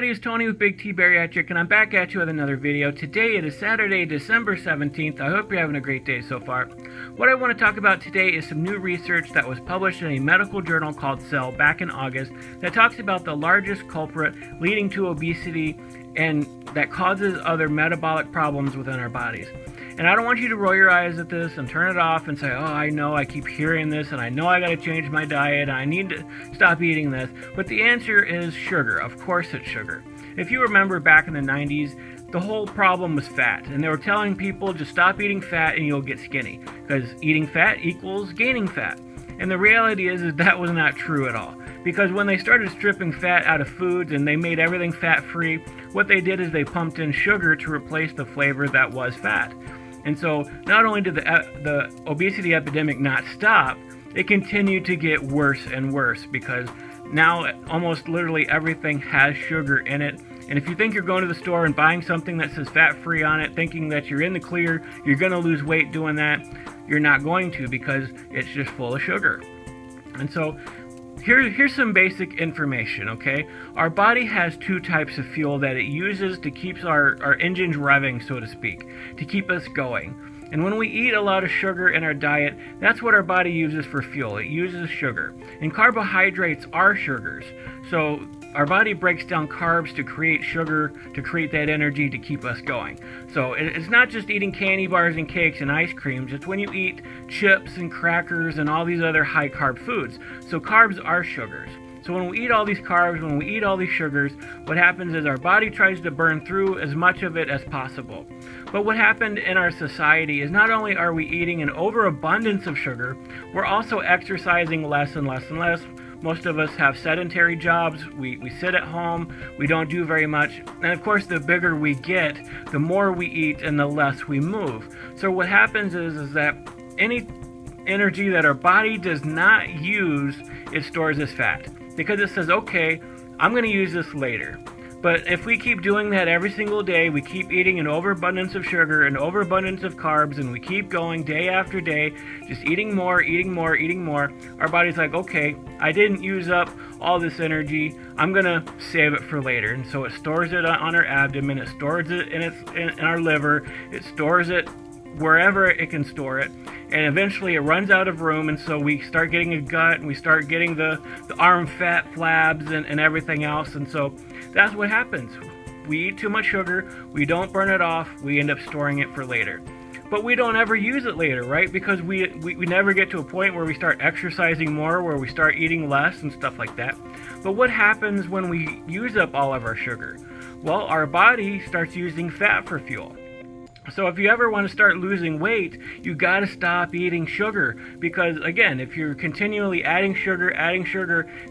everybody, it's Tony with Big T Bariatric, and I'm back at you with another video. Today it is Saturday, December 17th. I hope you're having a great day so far. What I want to talk about today is some new research that was published in a medical journal called Cell back in August that talks about the largest culprit leading to obesity and that causes other metabolic problems within our bodies. And I don't want you to roll your eyes at this and turn it off and say, oh, I know, I keep hearing this, and I know I got to change my diet, and I need to stop eating this. But the answer is sugar. Of course it's sugar. If you remember back in the 90s, the whole problem was fat. And they were telling people, just stop eating fat and you'll get skinny. Because eating fat equals gaining fat. And the reality is that was not true at all. Because when they started stripping fat out of foods and they made everything fat-free, what they did is they pumped in sugar to replace the flavor that was fat. And so not only did the obesity epidemic not stop, it continued to get worse and worse because now almost literally everything has sugar in it. And if you think you're going to the store and buying something that says fat-free on it, thinking that you're in the clear, you're going to lose weight doing that, you're not going to because it's just full of sugar. And so here's some basic information, okay? Our body has two types of fuel that it uses to keep our engines revving, so to speak, to keep us going. And when we eat a lot of sugar in our diet, that's what our body uses for fuel. It uses sugar. And carbohydrates are sugars. So our body breaks down carbs to create sugar, to create that energy to keep us going. So it's not just eating candy bars and cakes and ice creams. It's when you eat chips and crackers and all these other high carb foods. So carbs are sugars. So when we eat all these carbs, when we eat all these sugars, what happens is our body tries to burn through as much of it as possible. But what happened in our society is not only are we eating an overabundance of sugar, we're also exercising less and less and less. Most of us have sedentary jobs, we sit at home, we don't do very much, and of course the bigger we get, the more we eat and the less we move. So what happens is that any energy that our body does not use, it stores as fat. Because it says, okay, I'm going to use this later. But if we keep doing that every single day, we keep eating an overabundance of sugar, an overabundance of carbs, and we keep going day after day, just eating more, our body's like, okay, I didn't use up all this energy, I'm going to save it for later. And so it stores it on our abdomen, it stores it in our liver, it stores it wherever it can store it, and eventually it runs out of room, and so we start getting a gut, and we start getting the arm fat flabs and everything else, and so that's what happens. We eat too much sugar, we don't burn it off, we end up storing it for later. But we don't ever use it later, right? Because we never get to a point where we start exercising more, where we start eating less and stuff like that. But what happens when we use up all of our sugar? Well, our body starts using fat for fuel. So if you ever want to start losing weight, you got to stop eating sugar because, again, if you're continually adding sugar,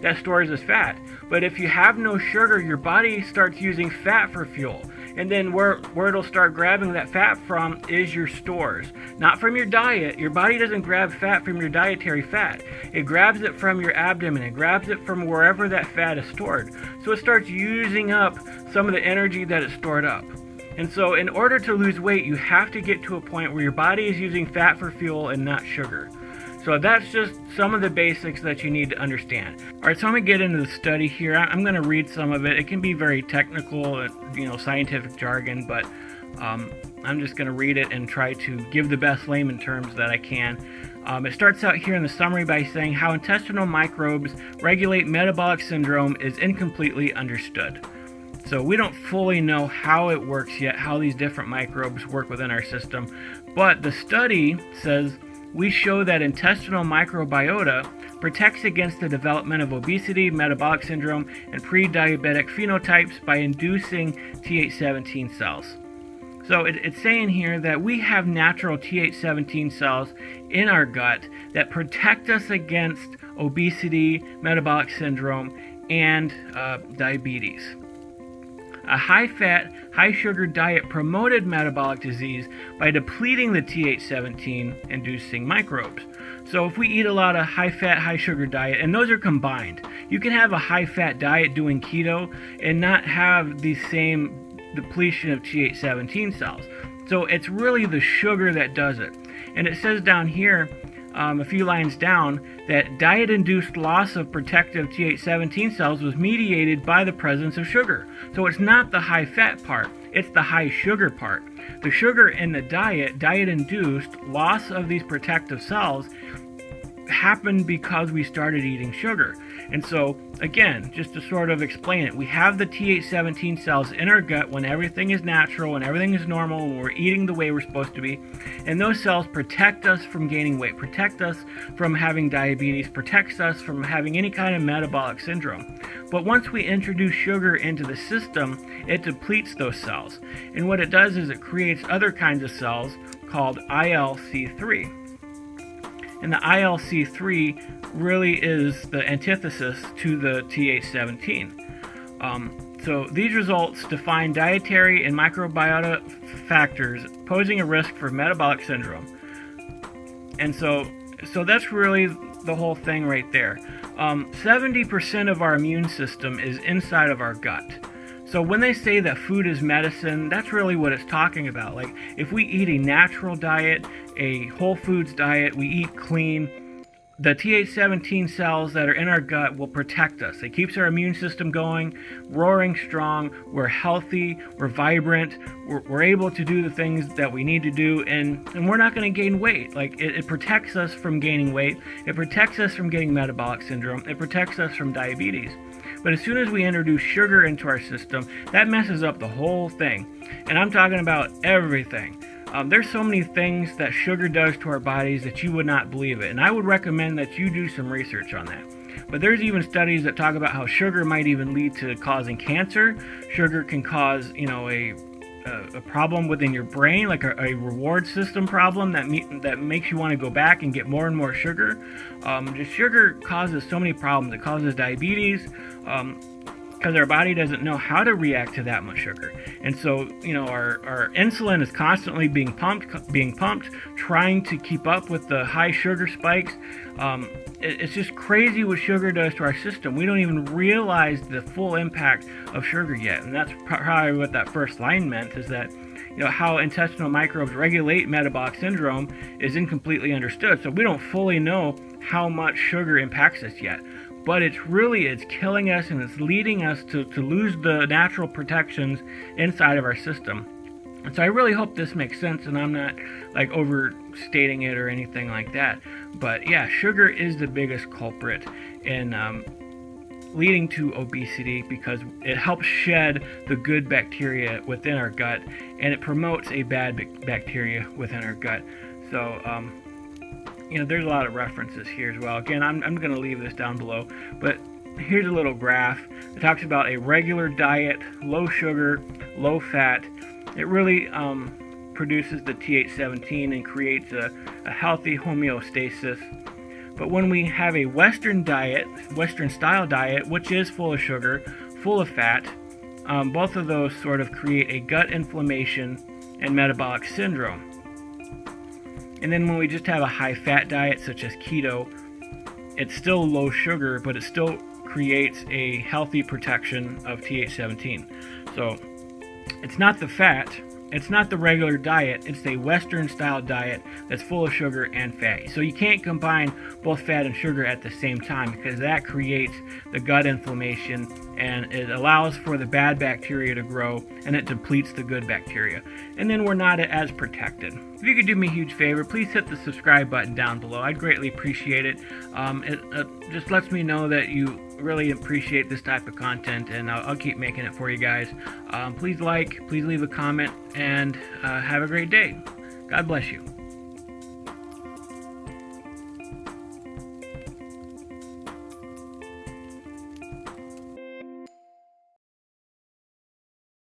that stores as fat. But if you have no sugar, your body starts using fat for fuel. And then where it'll start grabbing that fat from is your stores. Not from your diet. Your body doesn't grab fat from your dietary fat. It grabs it from your abdomen. It grabs it from wherever that fat is stored. So it starts using up some of the energy that it stored up. And so in order to lose weight, you have to get to a point where your body is using fat for fuel and not sugar. So that's just some of the basics that you need to understand. All right, so I'm going to get into the study here. I'm going to read some of it. It can be very technical, scientific jargon, but I'm just going to read it and try to give the best layman terms that I can. It starts out here in the summary by saying how intestinal microbes regulate metabolic syndrome is incompletely understood. So we don't fully know how it works yet, how these different microbes work within our system. But the study says we show that intestinal microbiota protects against the development of obesity, metabolic syndrome, and pre-diabetic phenotypes by inducing Th17 cells. So it's saying here that we have natural Th17 cells in our gut that protect us against obesity, metabolic syndrome, and diabetes. A high-fat, high-sugar diet promoted metabolic disease by depleting the Th17-inducing microbes. So if we eat a lot of high-fat, high-sugar diet, and those are combined, you can have a high-fat diet doing keto and not have the same depletion of Th17 cells. So it's really the sugar that does it. And it says down here, a few lines down that diet-induced loss of protective Th17 cells was mediated by the presence of sugar. So it's not the high-fat part, it's the high-sugar part. The sugar in the diet-induced loss of these protective cells happened because we started eating sugar. And so, again, just to sort of explain it, we have the Th17 cells in our gut when everything is natural, when everything is normal, when we're eating the way we're supposed to be. And those cells protect us from gaining weight, protect us from having diabetes, protects us from having any kind of metabolic syndrome. But once we introduce sugar into the system, it depletes those cells. And what it does is it creates other kinds of cells called ILC3. And the ILC3 really is the antithesis to the Th17. So these results define dietary and microbiota factors posing a risk for metabolic syndrome. And so that's really the whole thing right there. 70% of our immune system is inside of our gut. So when they say that food is medicine, that's really what it's talking about. Like, if we eat a natural diet, a whole foods diet, we eat clean, the Th17 cells that are in our gut will protect us. It keeps our immune system going, roaring strong, we're healthy, we're vibrant, we're able to do the things that we need to do, and we're not going to gain weight. Like, it protects us from gaining weight, it protects us from getting metabolic syndrome, it protects us from diabetes. But as soon as we introduce sugar into our system, that messes up the whole thing. And I'm talking about everything. There's so many things that sugar does to our bodies that you would not believe it. And I would recommend that you do some research on that. But there's even studies that talk about how sugar might even lead to causing cancer. Sugar can cause, a problem within your brain, like a reward system problem that makes you want to go back and get more and more sugar. Just sugar causes so many problems. It causes diabetes because our body doesn't know how to react to that much sugar. And so, our insulin is constantly being pumped, trying to keep up with the high sugar spikes. It's just crazy what sugar does to our system. We don't even realize the full impact of sugar yet. And that's probably what that first line meant, is that how intestinal microbes regulate metabolic syndrome is incompletely understood. So we don't fully know how much sugar impacts us yet. But it's killing us, and it's leading us to lose the natural protections inside of our system. And so I really hope this makes sense, and I'm not like overstating it or anything like that. But yeah, sugar is the biggest culprit in leading to obesity, because it helps shed the good bacteria within our gut, and it promotes a bad bacteria within our gut. So there's a lot of references here as well. Again, I'm going to leave this down below, but here's a little graph. It talks about a regular diet, low sugar, low fat. It really produces the Th17 and creates a healthy homeostasis. But when we have a Western style diet, which is full of sugar, full of fat, both of those sort of create a gut inflammation and metabolic syndrome. And then when we just have a high-fat diet, such as keto, it's still low sugar, but it still creates a healthy protection of Th17. So it's not the fat, it's not the regular diet, it's a Western-style diet that's full of sugar and fatty. So you can't combine both fat and sugar at the same time, because that creates the gut inflammation, and it allows for the bad bacteria to grow, and it depletes the good bacteria. And then we're not as protected. If you could do me a huge favor, please hit the subscribe button down below. I'd greatly appreciate it. It just lets me know that you really appreciate this type of content, and I'll keep making it for you guys. Please leave a comment, and have a great day. God bless you.